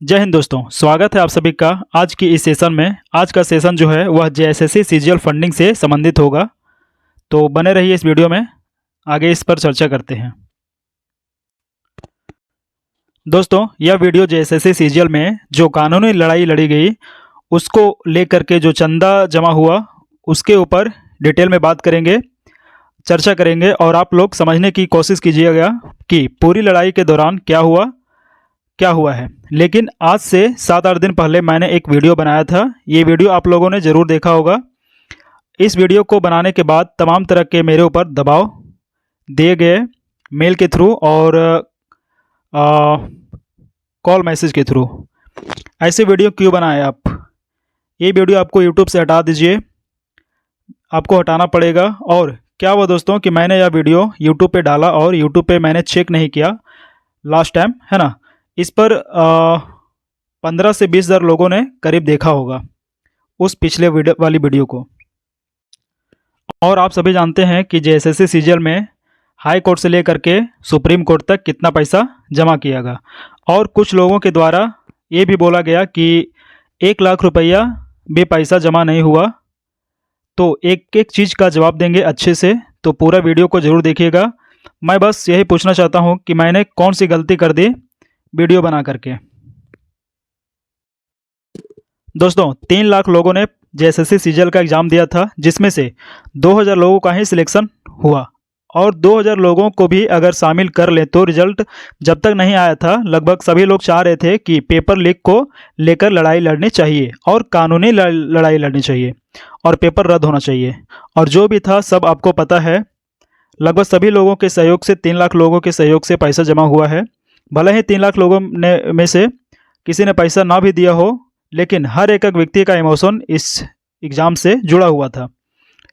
जय हिंद दोस्तों, स्वागत है आप सभी का आज की इस सेशन में। आज का सेशन जो है वह जेएसएससी सीजीएल फंडिंग से संबंधित होगा, तो बने रहिए इस वीडियो में, आगे इस पर चर्चा करते हैं। दोस्तों, यह वीडियो जेएसएससी सीजीएल में जो कानूनी लड़ाई लड़ी गई उसको लेकर के जो चंदा जमा हुआ उसके ऊपर डिटेल में बात करेंगे, चर्चा करेंगे और आप लोग समझने की कोशिश कीजिएगा कि पूरी लड़ाई के दौरान क्या हुआ है। लेकिन आज से 7-8 दिन पहले मैंने एक वीडियो बनाया था, ये वीडियो आप लोगों ने ज़रूर देखा होगा। इस वीडियो को बनाने के बाद तमाम तरह के मेरे ऊपर दबाव दिए गए, मेल के थ्रू और कॉल मैसेज के थ्रू। ऐसे वीडियो क्यों बनाए आप? ये वीडियो आपको यूट्यूब से हटा दीजिए, आपको हटाना पड़ेगा। और क्या हुआ दोस्तों कि मैंने यह वीडियो यूट्यूब पे डाला और यूट्यूब पे मैंने चेक नहीं किया लास्ट टाइम, है ना। इस पर 15 से 20 हज़ार लोगों ने करीब देखा होगा उस पिछले वीडियो को। और आप सभी जानते हैं कि जेएसएससी सीजीएल में हाई कोर्ट से लेकर के सुप्रीम कोर्ट तक कितना पैसा जमा किया गया। और कुछ लोगों के द्वारा ये भी बोला गया कि 1 लाख रुपया भी पैसा जमा नहीं हुआ। तो एक एक चीज़ का जवाब देंगे अच्छे से, तो पूरा वीडियो को ज़रूर देखिएगा। मैं बस यही पूछना चाहता हूँ कि मैंने कौन सी गलती कर दी वीडियो बना करके। दोस्तों, 3 लाख लोगों ने जेएसएससी सीजीएल का एग्ज़ाम दिया था, जिसमें से 2000 लोगों का ही सिलेक्शन हुआ। और 2000 लोगों को भी अगर शामिल कर लें तो रिजल्ट जब तक नहीं आया था, लगभग सभी लोग चाह रहे थे कि पेपर लीक को लेकर लड़ाई लड़नी चाहिए और कानूनी लड़ाई लड़नी चाहिए और पेपर रद्द होना चाहिए। और जो भी था सब आपको पता है, लगभग सभी लोगों के सहयोग से 3 लाख लोगों के सहयोग से पैसा जमा हुआ है। भले ही 3 लाख लोगों में से किसी ने पैसा ना भी दिया हो, लेकिन हर एक व्यक्ति का इमोशन इस एग्ज़ाम से जुड़ा हुआ था।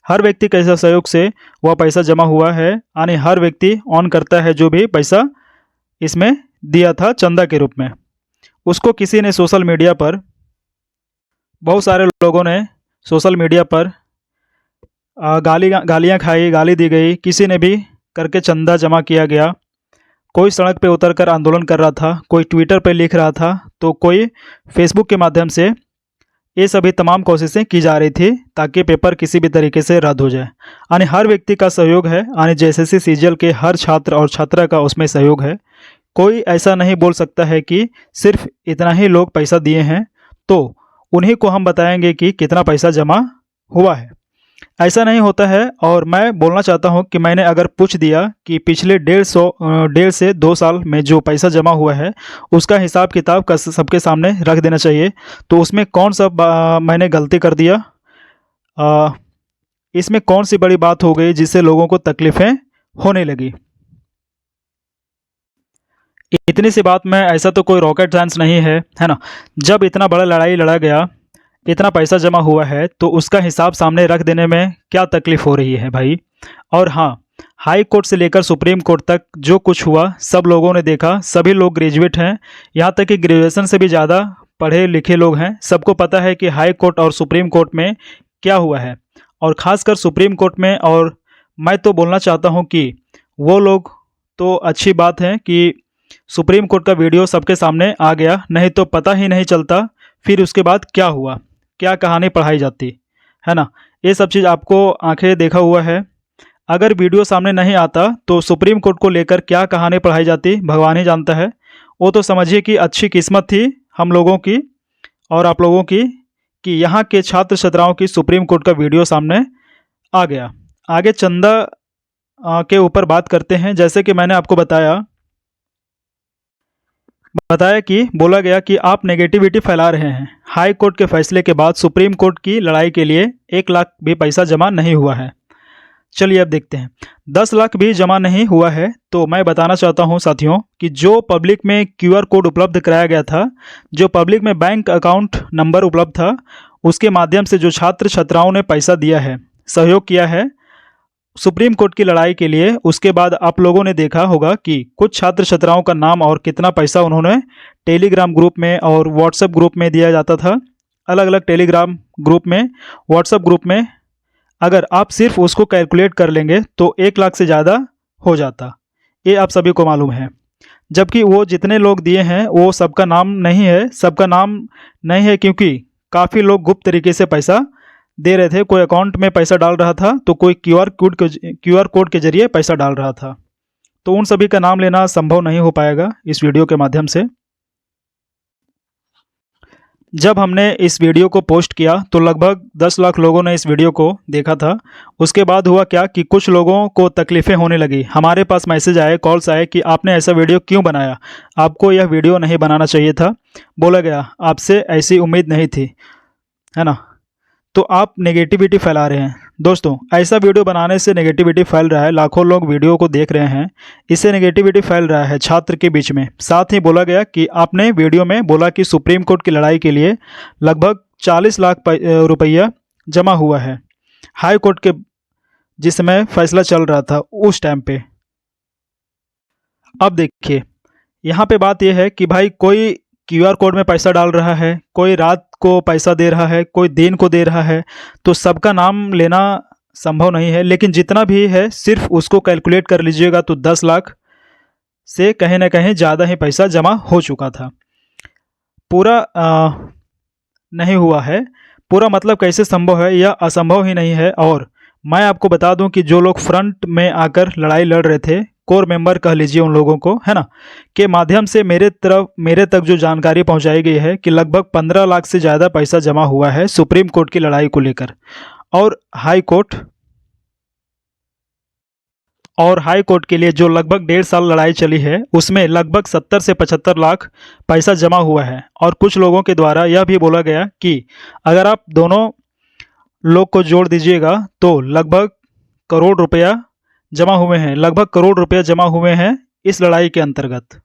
हर व्यक्ति के सहयोग से वह पैसा जमा हुआ है, यानी हर व्यक्ति ऑन करता है जो भी पैसा इसमें दिया था चंदा के रूप में। उसको किसी ने सोशल मीडिया पर, बहुत सारे लोगों ने सोशल मीडिया पर गालियाँ खाई, गाली दी गई, किसी ने भी करके चंदा जमा किया गया। कोई सड़क पे उतरकर आंदोलन कर रहा था, कोई ट्विटर पे लिख रहा था, तो कोई फेसबुक के माध्यम से। ये सभी तमाम कोशिशें की जा रही थी ताकि पेपर किसी भी तरीके से रद्द हो जाए। यानी हर व्यक्ति का सहयोग है, यानी जेएसएससी सीजीएल के हर छात्र और छात्रा का उसमें सहयोग है। कोई ऐसा नहीं बोल सकता है कि सिर्फ इतना ही लोग पैसा दिए हैं तो उन्हीं को हम बताएंगे कि कितना पैसा जमा हुआ है। ऐसा नहीं होता है। और मैं बोलना चाहता हूं कि मैंने अगर पूछ दिया कि पिछले 1.5 से 2 साल में जो पैसा जमा हुआ है उसका हिसाब किताब का सबके सामने रख देना चाहिए, तो उसमें कौन सा मैंने गलती कर दिया, इसमें कौन सी बड़ी बात हो गई जिससे लोगों को तकलीफ़ें होने लगी। इतनी सी बात में ऐसा तो कोई रॉकेट साइंस नहीं है, है ना। जब इतना बड़ा लड़ाई लड़ा गया, इतना पैसा जमा हुआ है, तो उसका हिसाब सामने रख देने में क्या तकलीफ़ हो रही है भाई। और हाँ, हाई कोर्ट से लेकर सुप्रीम कोर्ट तक जो कुछ हुआ सब लोगों ने देखा। सभी लोग ग्रेजुएट हैं, यहाँ तक कि ग्रेजुएशन से भी ज़्यादा पढ़े लिखे लोग हैं। सबको पता है कि हाई कोर्ट और सुप्रीम कोर्ट में क्या हुआ है, और ख़ासकर सुप्रीम कोर्ट में। और मैं तो बोलना चाहता हूँ कि वो लोग तो अच्छी बात है कि सुप्रीम कोर्ट का वीडियो सबके सामने आ गया, नहीं तो पता ही नहीं चलता फिर उसके बाद क्या हुआ, क्या कहानी पढ़ाई जाती है ना। ये सब चीज़ आपको आंखें देखा हुआ है। अगर वीडियो सामने नहीं आता तो सुप्रीम कोर्ट को लेकर क्या कहानी पढ़ाई जाती भगवान ही जानता है। वो तो समझिए कि अच्छी किस्मत थी हम लोगों की और आप लोगों की कि यहाँ के छात्र छात्राओं की सुप्रीम कोर्ट का वीडियो सामने आ गया। आगे चंदा के ऊपर बात करते हैं। जैसे कि मैंने आपको बताया कि बोला गया कि आप नेगेटिविटी फैला रहे हैं। हाई कोर्ट के फैसले के बाद सुप्रीम कोर्ट की लड़ाई के लिए 1 लाख भी पैसा जमा नहीं हुआ है। चलिए अब देखते हैं, 10 लाख भी जमा नहीं हुआ है। तो मैं बताना चाहता हूं साथियों कि जो पब्लिक में QR कोड उपलब्ध कराया गया था, जो पब्लिक में बैंक अकाउंट नंबर उपलब्ध था, उसके माध्यम से जो छात्र छात्राओं ने पैसा दिया है, सहयोग किया है सुप्रीम कोर्ट की लड़ाई के लिए, उसके बाद आप लोगों ने देखा होगा कि कुछ छात्र छात्राओं का नाम और कितना पैसा उन्होंने टेलीग्राम ग्रुप में और व्हाट्सएप ग्रुप में दिया जाता था। अलग अलग टेलीग्राम ग्रुप में, व्हाट्सएप ग्रुप में अगर आप सिर्फ उसको कैलकुलेट कर लेंगे तो 1 लाख से ज़्यादा हो जाता। ये आप सभी को मालूम है। जबकि वो जितने लोग दिए हैं वो सबका नाम नहीं है, सबका नाम नहीं है क्योंकि काफ़ी लोग गुप्त तरीके से पैसा दे रहे थे। कोई अकाउंट में पैसा डाल रहा था तो कोई क्यूआर कोड के जरिए पैसा डाल रहा था। तो उन सभी का नाम लेना संभव नहीं हो पाएगा इस वीडियो के माध्यम से। जब हमने इस वीडियो को पोस्ट किया तो लगभग 10 लाख लोगों ने इस वीडियो को देखा था। उसके बाद हुआ क्या कि कुछ लोगों को तकलीफ़ें होने लगी। हमारे पास मैसेज आए, कॉल्स आए कि आपने ऐसा वीडियो क्यों बनाया, आपको यह वीडियो नहीं बनाना चाहिए था। बोला गया आपसे ऐसी उम्मीद नहीं थी, है ना। तो आप नेगेटिविटी फैला रहे हैं। दोस्तों, ऐसा वीडियो बनाने से नेगेटिविटी फैल रहा है, लाखों लोग वीडियो को देख रहे हैं, इससे नेगेटिविटी फैल रहा है छात्र के बीच में। साथ ही बोला गया कि आपने वीडियो में बोला कि सुप्रीम कोर्ट की लड़ाई के लिए लगभग 40 लाख रुपया जमा हुआ है हाई कोर्ट के, जिसमें फैसला चल रहा था उस टाइम पे। अब देखिए, यहाँ पे बात यह है कि भाई कोई क्यूआर कोड में पैसा डाल रहा है, कोई रात को पैसा दे रहा है, कोई दिन को दे रहा है, तो सबका नाम लेना संभव नहीं है। लेकिन जितना भी है सिर्फ उसको कैलकुलेट कर लीजिएगा तो 10 लाख से कहीं ना कहीं ज़्यादा ही पैसा जमा हो चुका था। पूरा नहीं हुआ है। पूरा मतलब कैसे संभव है, यह असंभव ही नहीं है। और मैं आपको बता दूं कि जो लोग फ्रंट में आकर लड़ाई लड़ रहे थे, कोर मेंबर कह लीजिए उन लोगों को, है ना, के माध्यम से मेरे तक जो जानकारी पहुंचाई गई है कि लगभग 15 लाख से ज़्यादा पैसा जमा हुआ है सुप्रीम कोर्ट की लड़ाई को लेकर। और हाई कोर्ट के लिए जो लगभग 1.5 साल लड़ाई चली है उसमें लगभग 70 से 75 लाख पैसा जमा हुआ है। और कुछ लोगों के द्वारा यह भी बोला गया कि अगर आप दोनों लोग को जोड़ दीजिएगा तो लगभग करोड़ रुपया जमा हुए हैं, लगभग करोड़ रुपया जमा हुए हैं इस लड़ाई के अंतर्गत।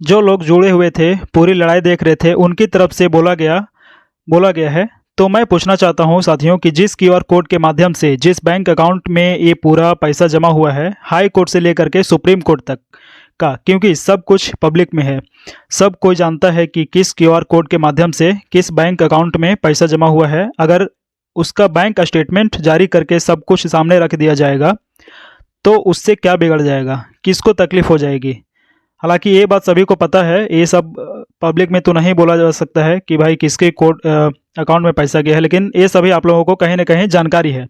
जो लोग जुड़े हुए थे, पूरी लड़ाई देख रहे थे, उनकी तरफ से बोला गया है। तो मैं पूछना चाहता हूं साथियों कि जिस क्यूआर कोड के माध्यम से जिस बैंक अकाउंट में ये पूरा पैसा जमा हुआ है, हाई कोर्ट से लेकर के सुप्रीम कोर्ट तक का, क्योंकि सब कुछ पब्लिक में है, सब कोई जानता है कि किस क्यूआर कोड के माध्यम से किस बैंक अकाउंट में पैसा जमा हुआ है। अगर उसका बैंक स्टेटमेंट जारी करके सब कुछ सामने रख दिया जाएगा तो उससे क्या बिगड़ जाएगा, किसको तकलीफ हो जाएगी। हालांकि ये बात सभी को पता है, ये सब पब्लिक में तो नहीं बोला जा सकता है कि भाई किसके अकाउंट में पैसा गया है, लेकिन ये सभी आप लोगों को कहीं ना कहीं जानकारी है।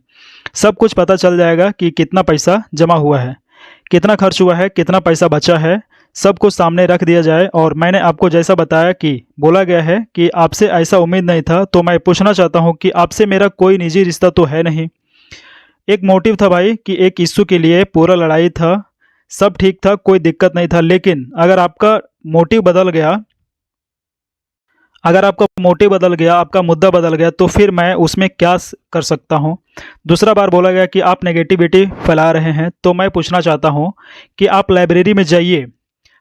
सब कुछ पता चल जाएगा कि कितना पैसा जमा हुआ है, कितना खर्च हुआ है, कितना पैसा बचा है, सब कुछ सामने रख दिया जाए। और मैंने आपको जैसा बताया कि बोला गया है कि आपसे ऐसा उम्मीद नहीं था, तो मैं पूछना चाहता हूं कि आपसे मेरा कोई निजी रिश्ता तो है नहीं। एक मोटिव था भाई कि एक इश्यू के लिए पूरा लड़ाई था, सब ठीक था, कोई दिक्कत नहीं था। लेकिन अगर आपका मोटिव बदल गया, आपका मुद्दा बदल गया, तो फिर मैं उसमें क्या कर सकता हूं। दूसरा बार बोला गया कि आप नेगेटिविटी फैला रहे हैं, तो मैं पूछना चाहता हूं कि आप लाइब्रेरी में जाइए,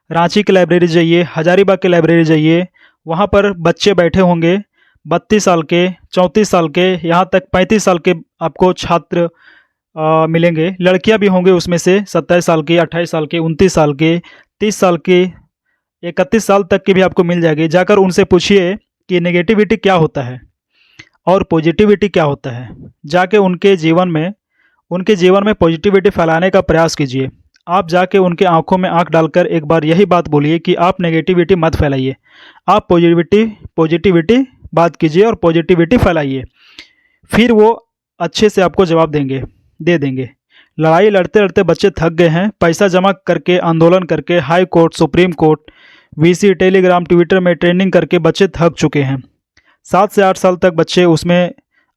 रांची की लाइब्रेरी जाइए, हजारीबाग की लाइब्रेरी जाइए, वहां पर बच्चे बैठे होंगे 32 साल के, 34 साल के, यहाँ तक 35 साल के आपको छात्र मिलेंगे। लड़कियां भी होंगे उसमें से 27 साल की, 28 साल के, 29 साल के, 30 साल के, 31 साल तक की भी आपको मिल जाएगी। जाकर उनसे पूछिए कि नेगेटिविटी क्या होता है और पॉजिटिविटी क्या होता है। जाके उनके जीवन में पॉजिटिविटी फैलाने का प्रयास कीजिए। आप जाके उनके आंखों में आंख डालकर एक बार यही बात बोलिए कि आप नेगेटिविटी मत फैलाइए, आप पॉजिटिविटी बात कीजिए और पॉजिटिविटी फैलाइए। फिर वो अच्छे से आपको जवाब दे देंगे। लड़ाई लड़ते लड़ते बच्चे थक गए हैं, पैसा जमा करके, आंदोलन करके, high court, supreme court, VC, Telegram, Twitter में ट्रेंडिंग करके बच्चे थक चुके हैं। 7 से 8 साल तक बच्चे उसमें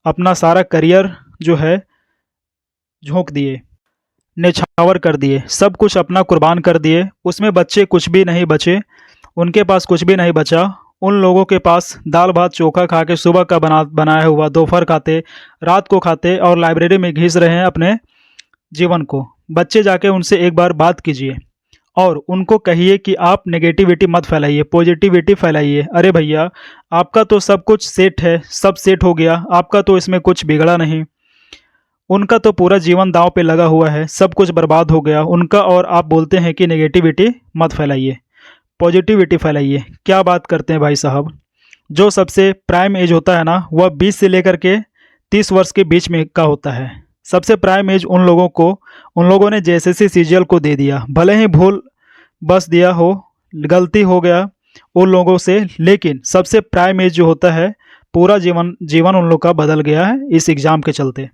अपना सारा करियर जो है झोंक दिए, नेछावर कर दिए, सब कुछ अपना कुर्बान कर दिए। उसमें बच्चे कुछ भी नहीं बचे, उनके पास कुछ भी नहीं बचा। उन लोगों के पास दाल भात चोखा खा के सुबह का बनाया हुआ दोपहर खाते, रात को खाते और लाइब्रेरी में घिस रहे हैं अपने जीवन को। बच्चे जाके उनसे एक बार बात कीजिए और उनको कहिए कि आप नेगेटिविटी मत फैलाइए, पॉजिटिविटी फैलाइए। अरे भैया, आपका तो सब कुछ सेट है, सब सेट हो गया, आपका तो इसमें कुछ बिगड़ा नहीं। उनका तो पूरा जीवन दांव पे लगा हुआ है, सब कुछ बर्बाद हो गया उनका, और आप बोलते हैं कि नेगेटिविटी मत फैलाइए, पॉजिटिविटी फैलाइए। क्या बात करते हैं भाई साहब। जो सबसे प्राइम एज होता है ना, वह 20 से लेकर के 30 वर्ष के बीच में का होता है। सबसे प्राइम एज उन लोगों ने जेएसएससी सीजीएल को दे दिया। भले ही भूल बस दिया हो, गलती हो गया उन लोगों से, लेकिन सबसे प्राइम एज जो होता है पूरा जीवन उन लोग का बदल गया है इस एग्ज़ाम के चलते।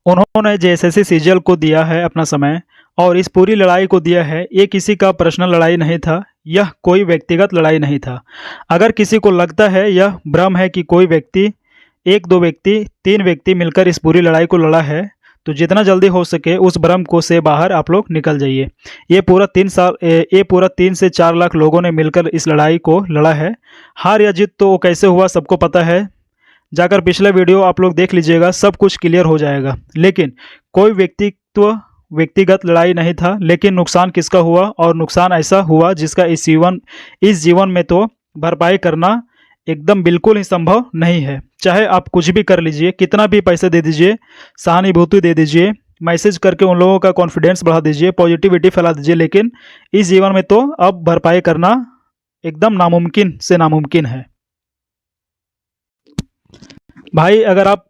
उन्होंने जेएसएससी सीजीएल को दिया है अपना समय, और इस पूरी लड़ाई को दिया है। ये किसी का पर्सनल लड़ाई नहीं था, यह कोई व्यक्तिगत लड़ाई नहीं था। अगर किसी को लगता है यह भ्रम है कि कोई व्यक्ति, एक दो व्यक्ति, तीन व्यक्ति मिलकर इस पूरी लड़ाई को लड़ा है, तो जितना जल्दी हो सके उस भ्रम को से बाहर आप लोग निकल जाइए। ये पूरा 3 से 4 लाख लोगों ने मिलकर इस लड़ाई को लड़ा है। हार या जीत तो वो कैसे हुआ सबको पता है, जाकर पिछला वीडियो आप लोग देख लीजिएगा, सब कुछ क्लियर हो जाएगा। लेकिन कोई व्यक्तिगत लड़ाई नहीं था, लेकिन नुकसान किसका हुआ, और नुकसान ऐसा हुआ जिसका इस जीवन में तो भरपाई करना एकदम बिल्कुल ही संभव नहीं है। चाहे आप कुछ भी कर लीजिए, कितना भी पैसे दे दीजिए, सहानुभूति दे दीजिए, मैसेज करके उन लोगों का कॉन्फिडेंस बढ़ा दीजिए, पॉजिटिविटी फैला दीजिए, लेकिन इस जीवन में तो अब भरपाई करना एकदम नामुमकिन से नामुमकिन है। भाई अगर आप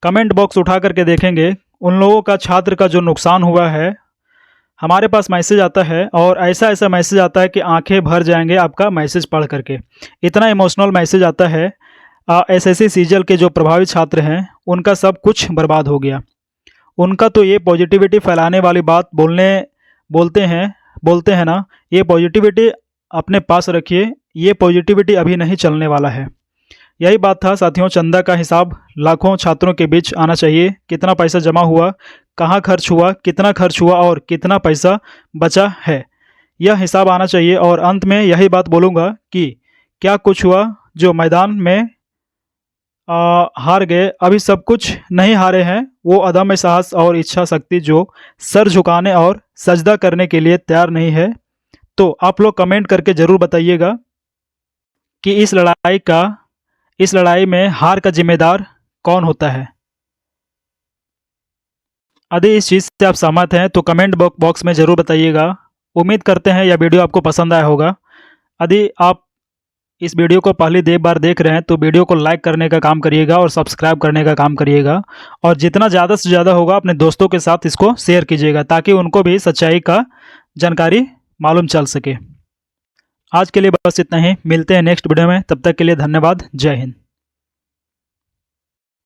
कमेंट बॉक्स उठा करके देखेंगे, उन लोगों का, छात्र का जो नुकसान हुआ है, हमारे पास मैसेज आता है और ऐसा मैसेज आता है कि आंखें भर जाएंगे आपका मैसेज पढ़ करके। इतना इमोशनल मैसेज आता है। एसएससी सीजीएल के जो प्रभावित छात्र हैं उनका सब कुछ बर्बाद हो गया। उनका तो ये पॉजिटिविटी फैलाने वाली बात बोलते हैं ना, ये पॉजिटिविटी अपने पास रखिए, ये पॉजिटिविटी अभी नहीं चलने वाला है। यही बात था साथियों। चंदा का हिसाब लाखों छात्रों के बीच आना चाहिए। कितना पैसा जमा हुआ, कहाँ खर्च हुआ, कितना खर्च हुआ और कितना पैसा बचा है, यह हिसाब आना चाहिए। और अंत में यही बात बोलूँगा कि क्या कुछ हुआ, जो मैदान में हार गए, अभी सब कुछ नहीं हारे हैं। वो अदम्य साहस और इच्छा शक्ति जो सर झुकाने और सजदा करने के लिए तैयार नहीं है। तो आप लोग कमेंट करके ज़रूर बताइएगा कि इस लड़ाई में हार का जिम्मेदार कौन होता है। यदि इस चीज़ से आप सहमत हैं तो कमेंट बॉक्स में ज़रूर बताइएगा। उम्मीद करते हैं यह वीडियो आपको पसंद आया होगा। यदि आप इस वीडियो को पहली बार देख रहे हैं तो वीडियो को लाइक करने का काम करिएगा और सब्सक्राइब करने का काम करिएगा, और जितना ज़्यादा से ज़्यादा होगा अपने दोस्तों के साथ इसको शेयर कीजिएगा, ताकि उनको भी सच्चाई का जानकारी मालूम चल सके। आज के लिए बस इतना ही, मिलते हैं नेक्स्ट वीडियो में। तब तक के लिए धन्यवाद। जय हिंद।